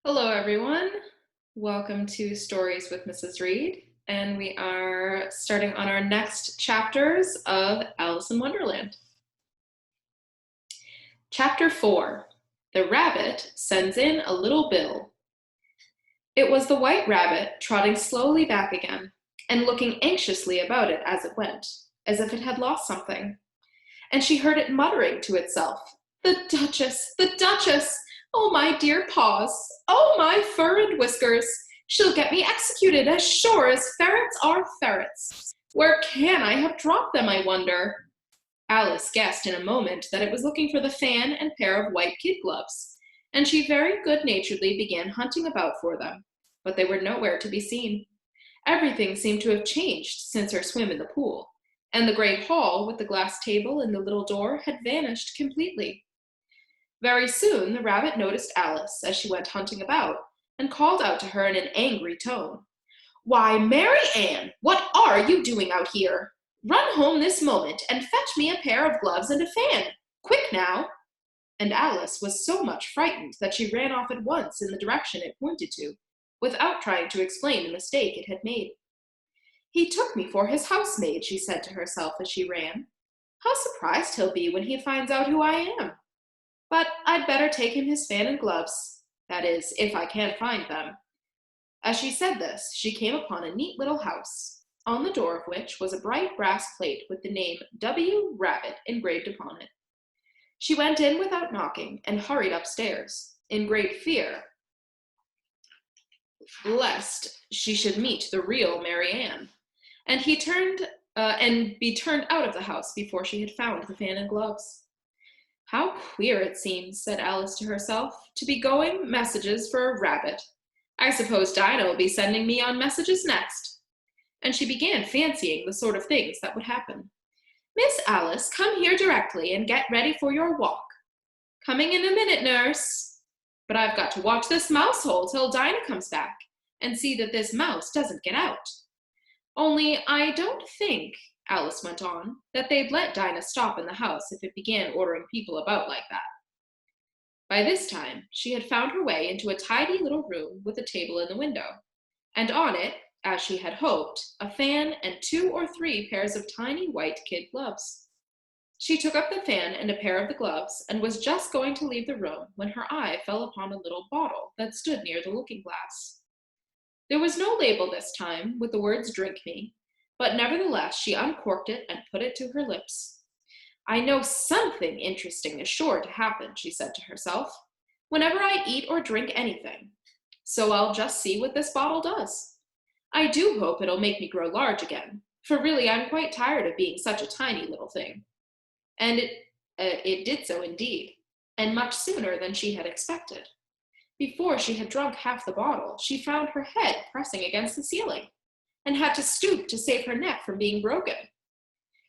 Hello, everyone. Welcome to Stories with Mrs. Reed, and we are starting on our next chapters of Alice in Wonderland. Chapter 4, The Rabbit Sends in a Little Bill. It was the White Rabbit trotting slowly back again, and looking anxiously about it as it went, as if it had lost something. And she heard it muttering to itself, "The Duchess! The Duchess! Oh, my dear paws! Oh, my fur and whiskers! She'll get me executed as sure as ferrets are ferrets! Where can I have dropped them, I wonder?" Alice guessed in a moment that it was looking for the fan and pair of white kid gloves, and she very good-naturedly began hunting about for them, but they were nowhere to be seen. Everything seemed to have changed since her swim in the pool, and the great hall with the glass table and the little door had vanished completely. Very soon the rabbit noticed Alice as she went hunting about, and called out to her in an angry tone, "Why, Mary Ann, what are you doing out here? Run home this moment and fetch me a pair of gloves and a fan. Quick now!" And Alice was so much frightened that she ran off at once in the direction it pointed to, without trying to explain the mistake it had made. "He took me for his housemaid," she said to herself as she ran. "How surprised he'll be when he finds out who I am! But I'd better take him his fan and gloves. That is, if I can find them." As she said this, she came upon a neat little house, on the door of which was a bright brass plate with the name W. Rabbit engraved upon it. She went in without knocking and hurried upstairs, in great fear lest she should meet the real Mary Ann, and be turned out of the house before she had found the fan and gloves. "How queer it seems," said Alice to herself, "to be going messages for a rabbit. I suppose Dinah will be sending me on messages next." And she began fancying the sort of things that would happen. "Miss Alice, come here directly and get ready for your walk." "Coming in a minute, nurse." "But I've got to watch this mouse hole till Dinah comes back, and see that this mouse doesn't get out. Only I don't think," Alice went on, "that they'd let Dinah stop in the house if it began ordering people about like that." By this time, she had found her way into a tidy little room with a table in the window, and on it, as she had hoped, a fan and 2 or 3 pairs of tiny white kid gloves. She took up the fan and a pair of the gloves, and was just going to leave the room when her eye fell upon a little bottle that stood near the looking-glass. There was no label this time, with the words "Drink me," but nevertheless she uncorked it and put it to her lips. "I know something interesting is sure to happen," she said to herself, "whenever I eat or drink anything. So I'll just see what this bottle does. I do hope it'll make me grow large again, for really I'm quite tired of being such a tiny little thing." And it did so indeed, and much sooner than she had expected. Before she had drunk half the bottle, she found her head pressing against the ceiling, and had to stoop to save her neck from being broken.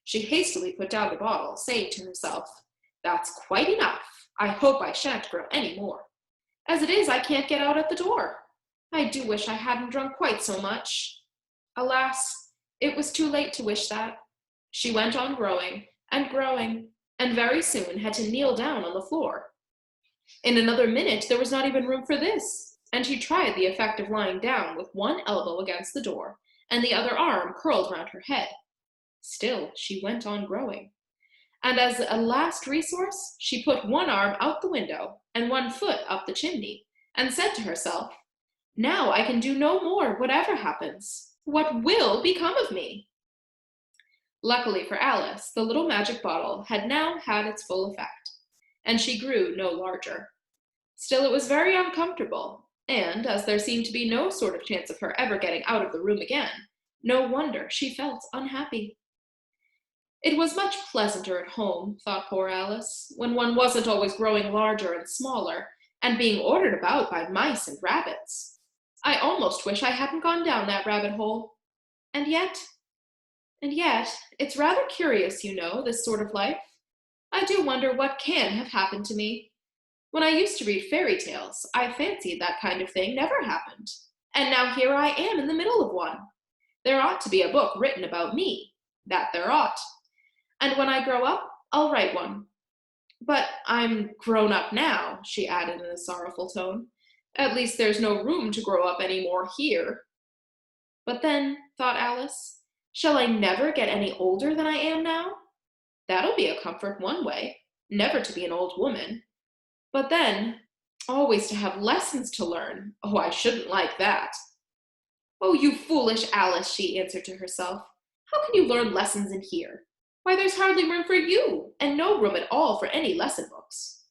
She hastily put down the bottle, saying to herself, "That's quite enough. I hope I shan't grow any more. As it is, I can't get out at the door. I do wish I hadn't drunk quite so much." Alas, it was too late to wish that. She went on growing, and very soon had to kneel down on the floor. In another minute there was not even room for this, and she tried the effect of lying down with one elbow against the door, and the other arm curled round her head. Still she went on growing, and as a last resource she put one arm out the window and one foot up the chimney, and said to herself, "Now I can do no more, whatever happens. What will become of me?" Luckily for Alice, the little magic bottle had now had its full effect, and she grew no larger. Still it was very uncomfortable, and as there seemed to be no sort of chance of her ever getting out of the room again, no wonder she felt unhappy. It was much pleasanter at home, thought poor Alice, when one wasn't always growing larger and smaller, and being ordered about by mice and rabbits. I almost wish I hadn't gone down that rabbit hole. And yet, it's rather curious, you know, this sort of life. I do wonder what can have happened to me. When I used to read fairy tales, I fancied that kind of thing never happened. And now here I am in the middle of one. There ought to be a book written about me. That there ought. And when I grow up, I'll write one. But I'm grown up now," she added in a sorrowful tone, At least there's no room to grow up any more here. But then, thought Alice, shall I never get any older than I am now? That'll be a comfort one way, never to be an old woman. But then, always to have lessons to learn. Oh, I shouldn't like that. Oh, you foolish Alice, she answered to herself. How can you learn lessons in here? Why, there's hardly room for you, and no room at all for any lesson books.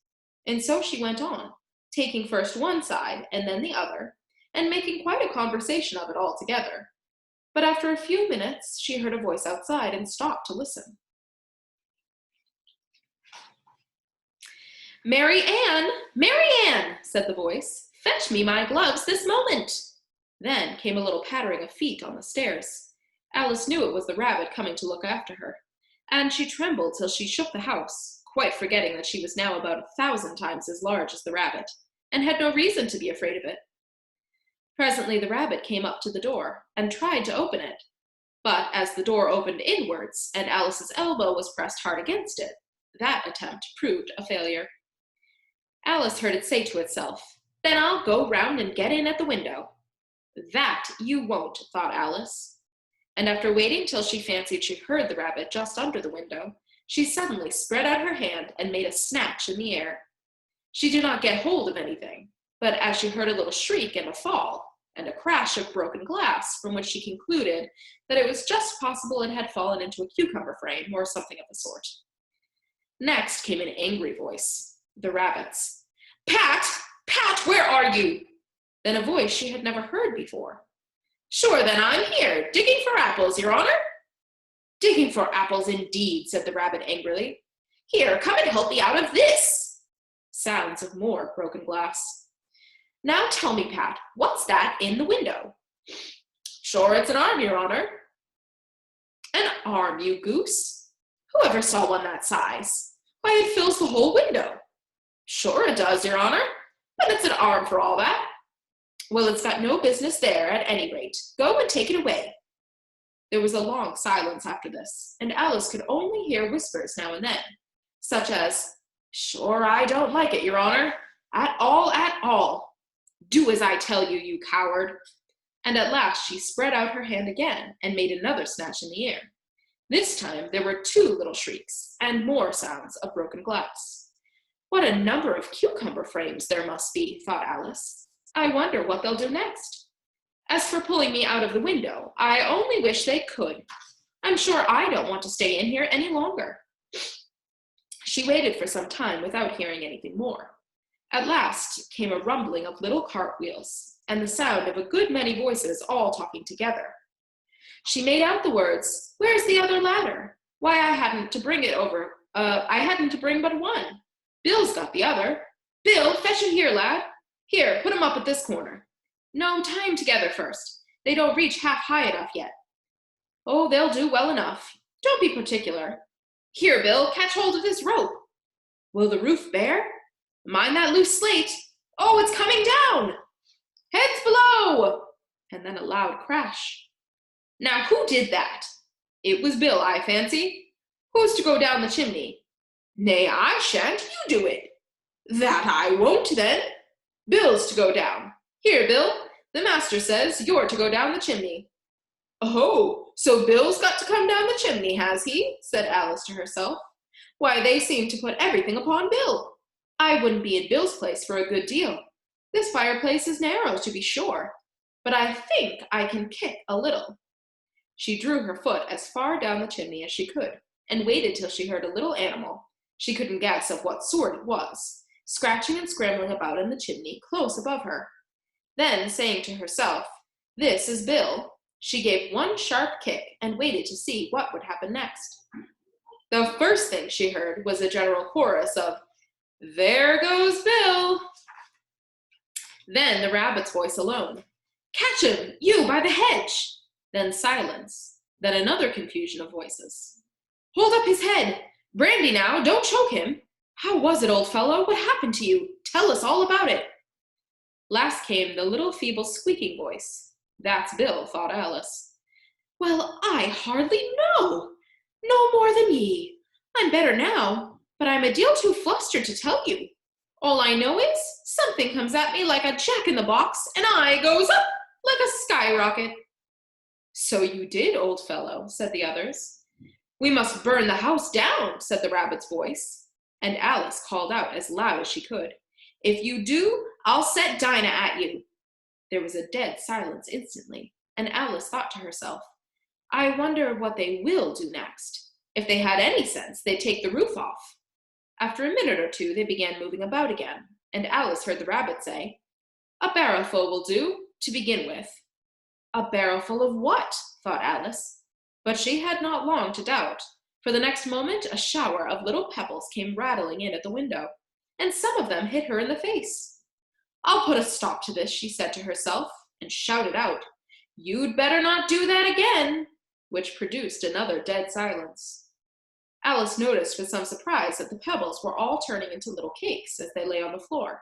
And so she went on, taking first one side and then the other, and making quite a conversation of it all together. But after a few minutes, she heard a voice outside and stopped to listen. "Mary Ann, Mary Ann," said the voice, "fetch me my gloves this moment." Then came a little pattering of feet on the stairs. Alice knew it was the rabbit coming to look after her, and she trembled till she shook the house, quite forgetting that she was now about 1,000 times as large as the rabbit, and had no reason to be afraid of it. Presently the rabbit came up to the door, and tried to open it, but as the door opened inwards, and Alice's elbow was pressed hard against it, that attempt proved a failure. Alice heard it say to itself, "Then I'll go round and get in at the window." "That you won't," thought Alice. And after waiting till she fancied she heard the rabbit just under the window, she suddenly spread out her hand and made a snatch in the air. She did not get hold of anything, but as she heard a little shriek and a fall, and a crash of broken glass, from which she concluded that it was just possible it had fallen into a cucumber frame or something of the sort. Next came an angry voice, the rabbit's. "Pat! Pat, where are you?" Then a voice she had never heard before. "Sure, then I'm here, digging for apples, your honor." "Digging for apples, indeed," said the rabbit angrily. "Here, come and help me out of this." Sounds of more broken glass. "Now tell me, Pat, what's that in the window?" "Sure, it's an arm, your honor." "An arm, you goose? Who ever saw one that size? Why, it fills the whole window." "Sure it does, your honor, but it's an arm for all that." "Well, it's got no business there, at any rate. Go and take it away." There was a long silence after this, and Alice could only hear whispers now and then, such as, "Sure, I don't like it, your honor. At all, at all. Do as I tell you, you coward." And at last she spread out her hand again and made another snatch in the air. This time there were 2 little shrieks, and more sounds of broken glass. What a number of cucumber frames there must be, thought Alice. I wonder what they'll do next. As for pulling me out of the window, I only wish they could. I'm sure I don't want to stay in here any longer. She waited for some time without hearing anything more. At last came a rumbling of little cartwheels, and the sound of a good many voices all talking together. She made out the words, "Where's the other ladder? Why, I hadn't to bring but one. Bill's got the other. Bill, fetch him here, lad. Here, put him up at this corner. No, tie 'em together first. They don't reach half high enough yet. Oh, they'll do well enough. Don't be particular. Here, Bill, catch hold of this rope. Will the roof bear? Mind that loose slate. Oh, it's coming down. Heads below!" And then a loud crash. "Now, who did that?" "It was Bill, I fancy." "Who's to go down the chimney?" "Nay, I shan't. You do it." "That I won't, then. Bill's to go down. Here, Bill, the master says you're to go down the chimney." "Oh, so Bill's got to come down the chimney, has he?" said Alice to herself. "Why, they seem to put everything upon Bill. I wouldn't be in Bill's place for a good deal. This fireplace is narrow, to be sure, but I think I can kick a little." She drew her foot as far down the chimney as she could, and waited till she heard a little animal, she couldn't guess of what sort it was, scratching and scrambling about in the chimney close above her. Then, saying to herself, "This is Bill," she gave one sharp kick and waited to see what would happen next. The first thing she heard was a general chorus of, "There goes Bill." Then the rabbit's voice alone, "Catch him, you by the hedge." Then silence. Then another confusion of voices. "Hold up his head. Brandy now, don't choke him. How was it, old fellow? What happened to you? Tell us all about it." Last came the little feeble squeaking voice. That's Bill, thought Alice. "Well, I hardly know. No more than ye. I'm better now, but I'm a deal too flustered to tell you." All I know is something comes at me like a jack-in-the-box, and I goes up like a skyrocket. So you did, old fellow, said the others. We must burn the house down, said the rabbit's voice. And Alice called out as loud as she could, If you do, I'll set Dinah at you. There was a dead silence instantly, and Alice thought to herself, I wonder what they will do next. If they had any sense, they'd take the roof off. After a minute or two, they began moving about again, and Alice heard the rabbit say, A barrowful will do, to begin with. A barrowful of what? Thought Alice. But she had not long to doubt, for the next moment a shower of little pebbles came rattling in at the window, and some of them hit her in the face. I'll put a stop to this, she said to herself, and shouted out, You'd better not do that again, which produced another dead silence. Alice noticed with some surprise that the pebbles were all turning into little cakes as they lay on the floor,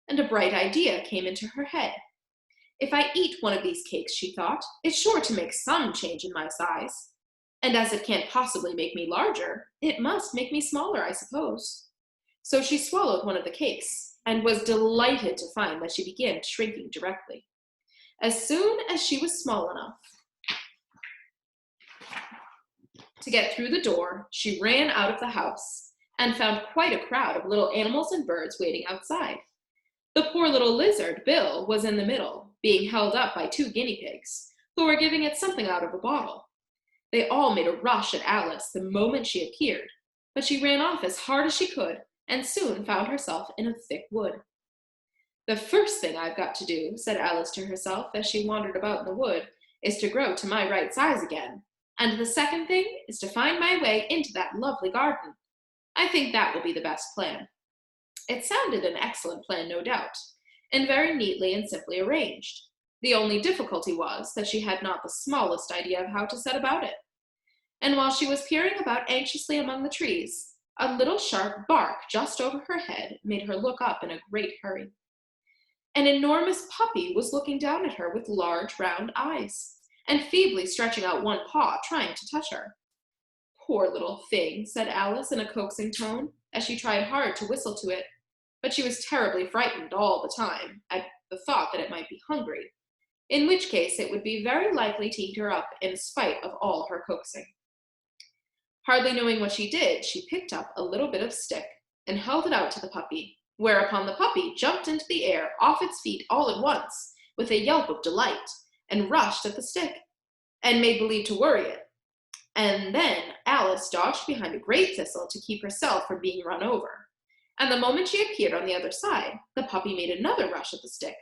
and a bright idea came into her head. If I eat one of these cakes, she thought, it's sure to make some change in my size. And as it can't possibly make me larger, it must make me smaller, I suppose. So she swallowed one of the cakes, and was delighted to find that she began shrinking directly. As soon as she was small enough to get through the door, she ran out of the house, and found quite a crowd of little animals and birds waiting outside. The poor little lizard, Bill, was in the middle, being held up by 2 guinea pigs, who were giving it something out of a bottle. They all made a rush at Alice the moment she appeared, but she ran off as hard as she could, and soon found herself in a thick wood. The first thing I've got to do, said Alice to herself as she wandered about in the wood, is to grow to my right size again, and the second thing is to find my way into that lovely garden. I think that will be the best plan. It sounded an excellent plan, no doubt, and very neatly and simply arranged. The only difficulty was that she had not the smallest idea of how to set about it. And while she was peering about anxiously among the trees, a little sharp bark just over her head made her look up in a great hurry. An enormous puppy was looking down at her with large round eyes, and feebly stretching out one paw, trying to touch her. Poor little thing, said Alice in a coaxing tone, as she tried hard to whistle to it, but she was terribly frightened all the time at the thought that it might be hungry, in which case it would be very likely to eat her up in spite of all her coaxing. Hardly knowing what she did, she picked up a little bit of stick and held it out to the puppy, whereupon the puppy jumped into the air off its feet all at once with a yelp of delight, and rushed at the stick, and made believe to worry it. And then Alice dodged behind a great thistle to keep herself from being run over, and the moment she appeared on the other side, the puppy made another rush at the stick,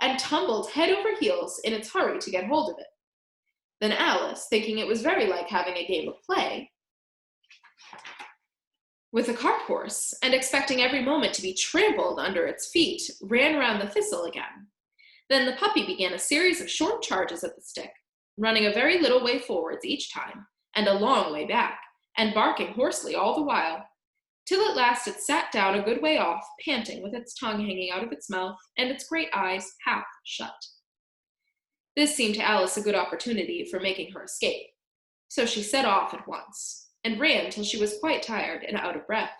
and tumbled head over heels in its hurry to get hold of it. Then Alice, thinking it was very like having a game of play with a cart horse, and expecting every moment to be trampled under its feet, ran round the thistle again. Then the puppy began a series of short charges at the stick, running a very little way forwards each time, and a long way back, and barking hoarsely all the while, till at last it sat down a good way off, panting, with its tongue hanging out of its mouth, and its great eyes half shut. This seemed to Alice a good opportunity for making her escape, so she set off at once, and ran till she was quite tired and out of breath,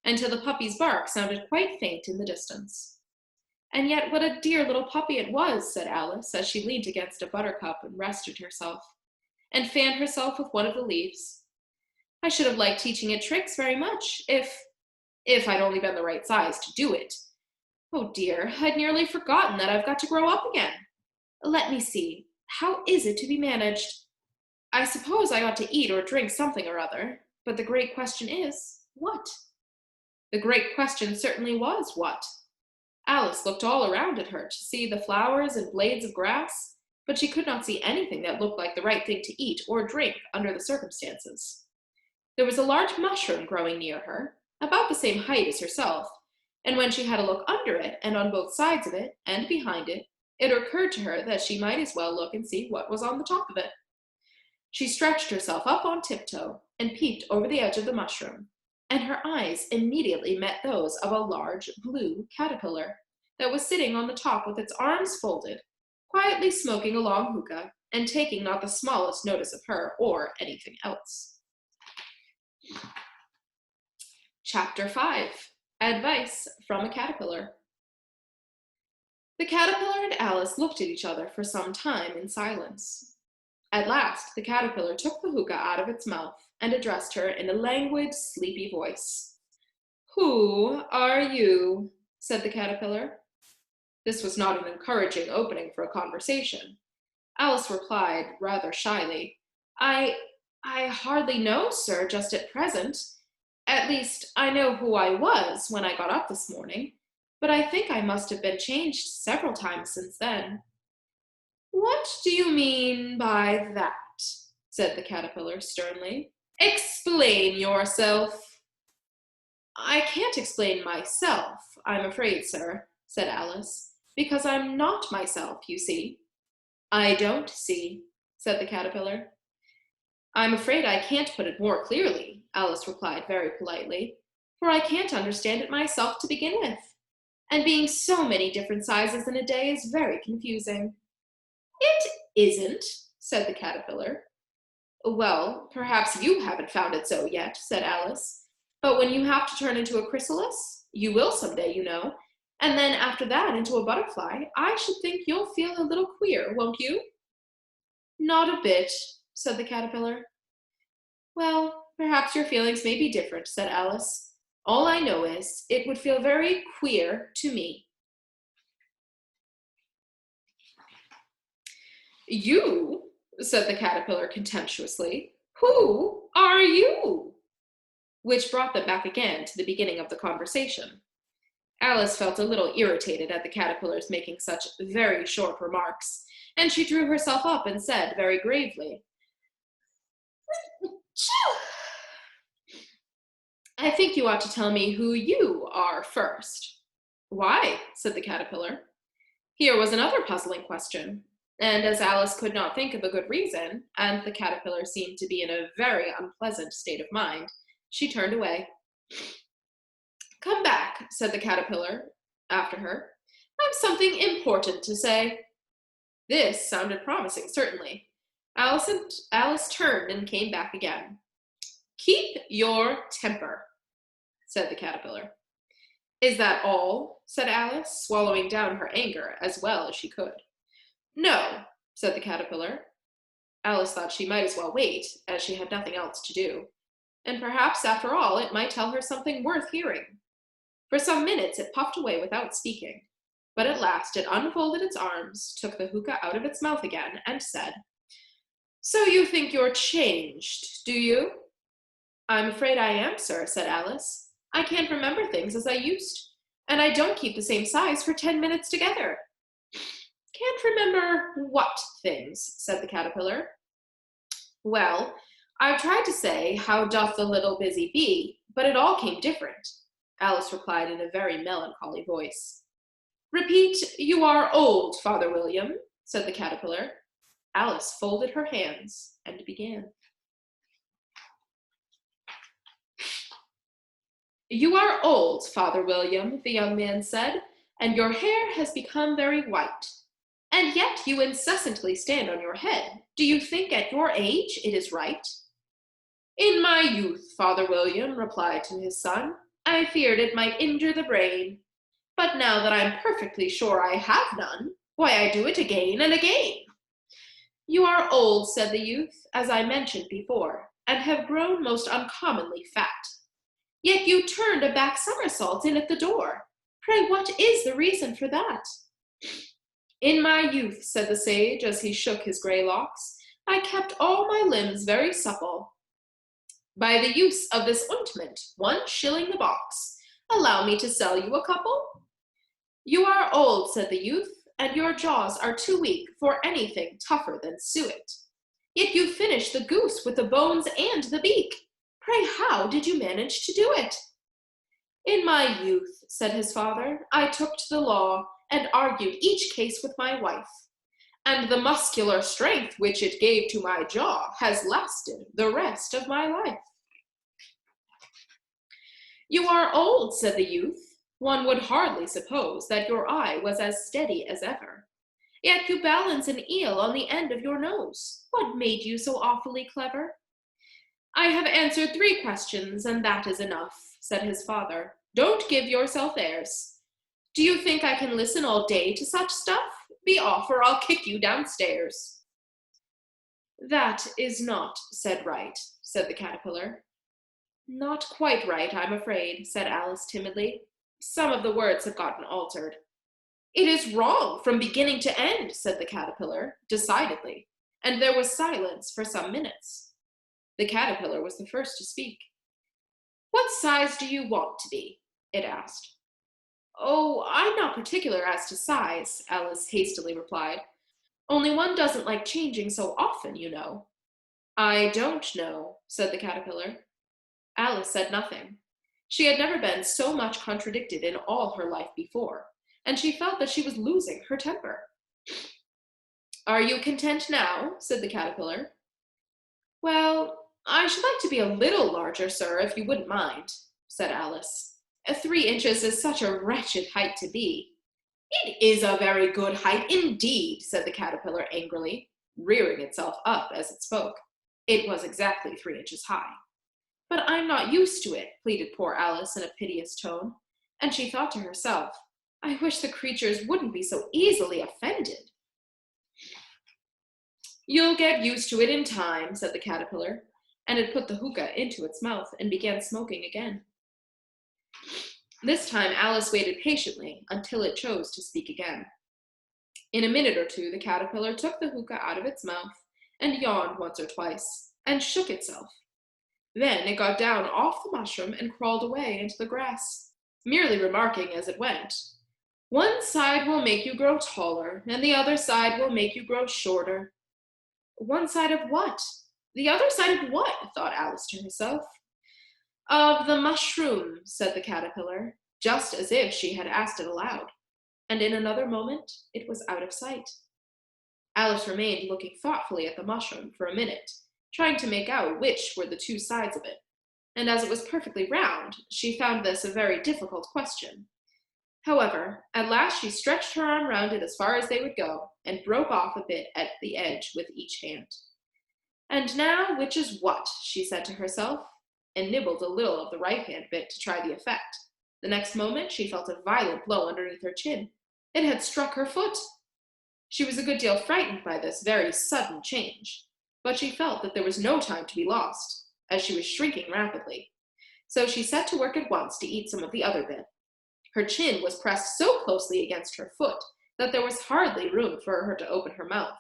and till the puppy's bark sounded quite faint in the distance. And yet what a dear little puppy it was, said Alice, as she leaned against a buttercup and rested herself, and fanned herself with one of the leaves. I should have liked teaching it tricks very much, if I'd only been the right size to do it. Oh dear, I'd nearly forgotten that I've got to grow up again. Let me see, how is it to be managed? I suppose I ought to eat or drink something or other, but the great question is, what? The great question certainly was, what? Alice looked all around at her to see the flowers and blades of grass, but she could not see anything that looked like the right thing to eat or drink under the circumstances. There was a large mushroom growing near her, about the same height as herself, and when she had a look under it, and on both sides of it, and behind it, it occurred to her that she might as well look and see what was on the top of it. She stretched herself up on tiptoe, and peeped over the edge of the mushroom, and her eyes immediately met those of a large blue caterpillar that was sitting on the top with its arms folded, quietly smoking a long hookah, and taking not the smallest notice of her or anything else. Chapter 5. Advice from a Caterpillar. The caterpillar and Alice looked at each other for some time in silence. At last, the caterpillar took the hookah out of its mouth and addressed her in a languid, sleepy voice. "Who are you?" said the caterpillar. This was not an encouraging opening for a conversation. Alice replied rather shyly, I hardly know, sir, just at present. At least, I know who I was when I got up this morning, but I think I must have been changed several times since then." "What do you mean by that?" said the caterpillar sternly. "Explain yourself." "I can't explain myself, I'm afraid, sir," said Alice, "because I'm not myself, you see." "I don't see," said the caterpillar. "I'm afraid I can't put it more clearly," Alice replied very politely, "for I can't understand it myself to begin with. And being so many different sizes in a day is very confusing." "It isn't," said the caterpillar. "Well, perhaps you haven't found it so yet," said Alice. "But when you have to turn into a chrysalis, you will someday, you know, and then after that into a butterfly, I should think you'll feel a little queer, won't you?" "Not a bit," said the caterpillar. "Well, perhaps your feelings may be different," said Alice. "All I know is, it would feel very queer to me." "You?" said the caterpillar contemptuously. "Who are you?" Which brought them back again to the beginning of the conversation. Alice felt a little irritated at the caterpillar's making such very short remarks, and she drew herself up and said very gravely, "I think you ought to tell me who you are first." "Why?" said the caterpillar. Here was another puzzling question, and as Alice could not think of a good reason, and the caterpillar seemed to be in a very unpleasant state of mind, she turned away. "Come back," said the caterpillar after her. "I've something important to say." This sounded promising, certainly. Alice turned and came back again. "Keep your temper," said the caterpillar. "Is that all?" said Alice, swallowing down her anger as well as she could. "No," said the caterpillar. Alice thought she might as well wait, as she had nothing else to do, and perhaps after all it might tell her something worth hearing. For some minutes it puffed away without speaking, but at last it unfolded its arms, took the hookah out of its mouth again, and said, "So you think you're changed, do you?" "I'm afraid I am, sir," said Alice. "I can't remember things as I used, and I don't keep the same size for 10 minutes together." "Can't remember what things?" said the caterpillar. "Well, I've tried to say, how doth the little busy bee, but it all came different," Alice replied in a very melancholy voice. "Repeat, you are old, Father William," said the caterpillar. Alice folded her hands and began. "You are old, Father William," the young man said, "and your hair has become very white. And yet you incessantly stand on your head. Do you think at your age it is right?" "In my youth," Father William replied to his son, "I feared it might injure the brain. But now that I'm perfectly sure I have none, why, I do it again and again." "You are old," said the youth, "as I mentioned before, and have grown most uncommonly fat. Yet you turned a back somersault in at the door. Pray, what is the reason for that?" "In my youth," said the sage, as he shook his gray locks, "I kept all my limbs very supple by the use of this ointment, 1 shilling the box. Allow me to sell you a couple?" "You are old," said the youth, "and your jaws are too weak for anything tougher than suet. Yet you finished the goose with the bones and the beak. Pray, how did you manage to do it?" "In my youth," said his father, "I took to the law and argued each case with my wife, and the muscular strength which it gave to my jaw has lasted the rest of my life." "You are old," said the youth. "One would hardly suppose that your eye was as steady as ever. Yet you balance an eel on the end of your nose. What made you so awfully clever?" "I have answered 3 questions, and that is enough," said his father, Don't give yourself airs. Do you think I can listen all day to such stuff? Be off, or I'll kick you downstairs. That is not said right, said the caterpillar. Not quite right, I'm afraid, said Alice timidly. Some of the words have gotten altered. It is wrong from beginning to end, said the caterpillar, decidedly, and there was silence for some minutes. The caterpillar was the first to speak. What size do you want to be? It asked. Oh, I'm not particular as to size, Alice hastily replied. Only one doesn't like changing so often, you know. I don't know, said the caterpillar. Alice said nothing. She had never been so much contradicted in all her life before, and she felt that she was losing her temper. Are you content now? Said the caterpillar. Well, I should like to be a little larger, sir, if you wouldn't mind, said Alice. 3 inches is such a wretched height to be. It is a very good height indeed, said the caterpillar angrily, rearing itself up as it spoke. It was exactly 3 inches high. But I'm not used to it, pleaded poor Alice in a piteous tone, and she thought to herself, I wish the creatures wouldn't be so easily offended. You'll get used to it in time, said the caterpillar, and it put the hookah into its mouth and began smoking again. This time Alice waited patiently until it chose to speak again. In a minute or two, the caterpillar took the hookah out of its mouth and yawned once or twice and shook itself. Then it got down off the mushroom and crawled away into the grass, merely remarking as it went, One side will make you grow taller, and the other side will make you grow shorter. One side of what? The other side of what? Thought Alice to herself. Of the mushroom, said the caterpillar, just as if she had asked it aloud, and in another moment it was out of sight. Alice remained looking thoughtfully at the mushroom for a minute, trying to make out which were the 2 sides of it, and as it was perfectly round, she found this a very difficult question. However, at last she stretched her arm round it as far as they would go, and broke off a bit at the edge with each hand. And now, which is what? She said to herself, and nibbled a little of the right-hand bit to try the effect. The next moment she felt a violent blow underneath her chin. It had struck her foot. She was a good deal frightened by this very sudden change, but she felt that there was no time to be lost, as she was shrinking rapidly. So she set to work at once to eat some of the other bit. Her chin was pressed so closely against her foot that there was hardly room for her to open her mouth,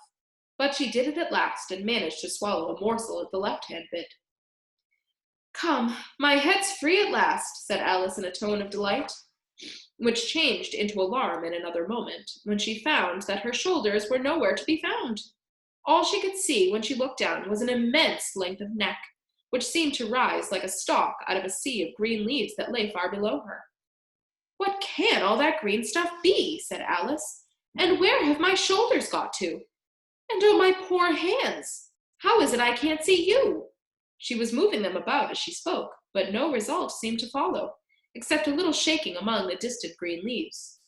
but she did it at last and managed to swallow a morsel of the left-hand bit. Come, my head's free at last, said Alice in a tone of delight, which changed into alarm in another moment, when she found that her shoulders were nowhere to be found. All she could see when she looked down was an immense length of neck, which seemed to rise like a stalk out of a sea of green leaves that lay far below her. What can all that green stuff be? Said Alice. And where have my shoulders got to? And oh, my poor hands! How is it I can't see you? She was moving them about as she spoke, but no result seemed to follow, except a little shaking among the distant green leaves.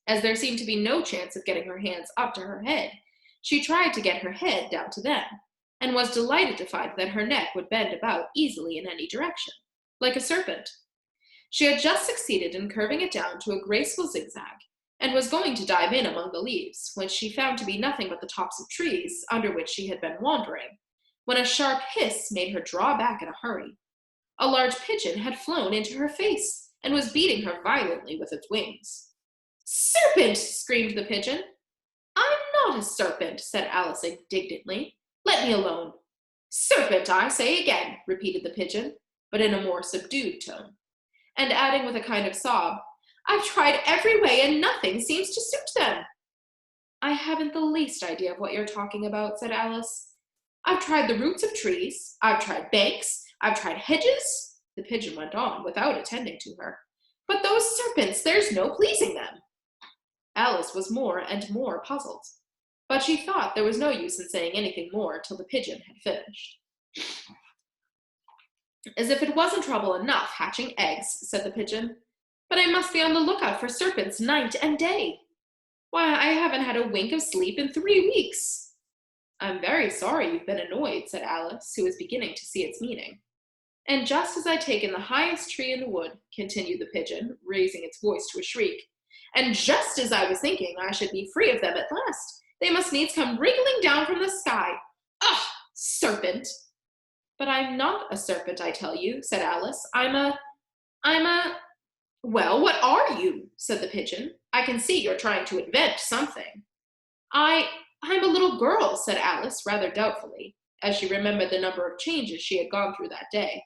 As there seemed to be no chance of getting her hands up to her head, she tried to get her head down to them, and was delighted to find that her neck would bend about easily in any direction, like a serpent. She had just succeeded in curving it down to a graceful zigzag, and was going to dive in among the leaves, which she found to be nothing but the tops of trees under which she had been wandering, when a sharp hiss made her draw back in a hurry. A large pigeon had flown into her face, and was beating her violently with its wings. Serpent! Screamed the pigeon. I'm not a serpent, said Alice indignantly. Let me alone. Serpent, I say again, repeated the pigeon, but in a more subdued tone, and adding with a kind of sob, I've tried every way and nothing seems to suit them. I haven't the least idea of what you're talking about, said Alice. I've tried the roots of trees, I've tried banks, I've tried hedges, the pigeon went on without attending to her. But those serpents, there's no pleasing them. Alice was more and more puzzled, but she thought there was no use in saying anything more till the pigeon had finished. As if it wasn't trouble enough hatching eggs, said the pigeon, but I must be on the lookout for serpents night and day. Why, I haven't had a wink of sleep in 3 weeks. I'm very sorry you've been annoyed, said Alice, who was beginning to see its meaning. And just as I take in the highest tree in the wood, continued the pigeon, raising its voice to a shriek, and just as I was thinking I should be free of them at last, they must needs come wriggling down from the sky. Ah, serpent! But I'm not a serpent, I tell you, said Alice. I'm a, well, what are you? Said the pigeon. I can see you're trying to invent something. I'm a little girl, said Alice, rather doubtfully, as she remembered the number of changes she had gone through that day.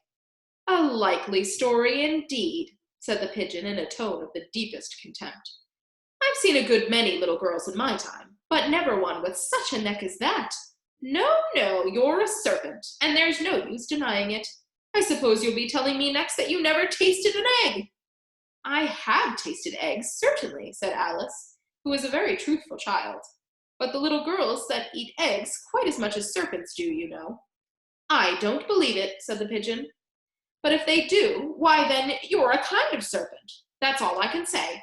A likely story indeed, said the pigeon in a tone of the deepest contempt. I've seen a good many little girls in my time, but never one with such a neck as that. No, no, you're a serpent, and there's no use denying it. I suppose you'll be telling me next that you never tasted an egg. I have tasted eggs, certainly, said Alice, who was a very truthful child. But the little girls that eat eggs quite as much as serpents do, you know. I don't believe it, said the pigeon. But if they do, why then you're a kind of serpent. That's all I can say.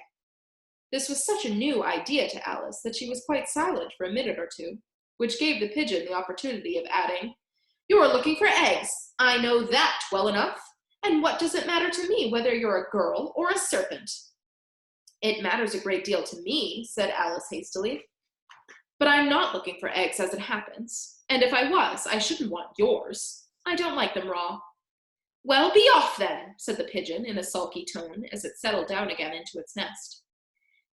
This was such a new idea to Alice that she was quite silent for a minute or two, which gave the pigeon the opportunity of adding, You are looking for eggs. I know that well enough. And what does it matter to me whether you're a girl or a serpent? It matters a great deal to me, said Alice hastily. But I'm not looking for eggs as it happens. And if I was, I shouldn't want yours. I don't like them raw. Well, be off then, said the pigeon in a sulky tone as it settled down again into its nest.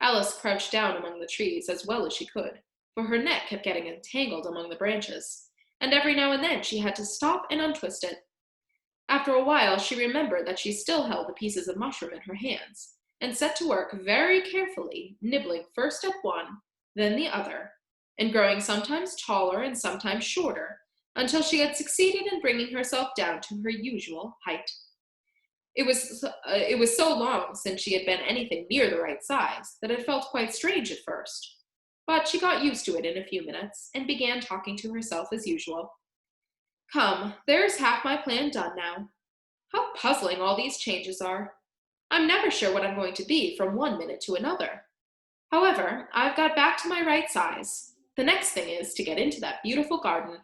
Alice crouched down among the trees as well as she could, for her neck kept getting entangled among the branches, and every now and then she had to stop and untwist it. After a while, she remembered that she still held the pieces of mushroom in her hands, and set to work very carefully, nibbling first at one, then the other, and growing sometimes taller and sometimes shorter, until she had succeeded in bringing herself down to her usual height. It was so long since she had been anything near the right size that it felt quite strange at first. But she got used to it in a few minutes and began talking to herself as usual. Come, there's half my plan done now. How puzzling all these changes are. I'm never sure what I'm going to be from one minute to another. However, I've got back to my right size. The next thing is to get into that beautiful garden.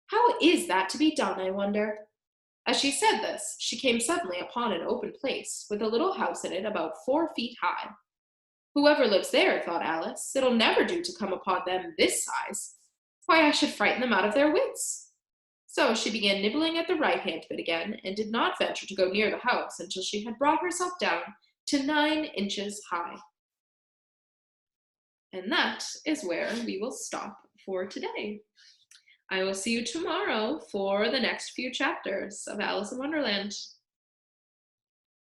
How is that to be done, I wonder? As she said this, she came suddenly upon an open place with a little house in it about 4 feet high. Whoever lives there, thought Alice, it'll never do to come upon them this size. Why, I should frighten them out of their wits. So she began nibbling at the right-hand bit again, and did not venture to go near the house until she had brought herself down to 9 inches high. And that is where we will stop for today. I will see you tomorrow for the next few chapters of Alice in Wonderland.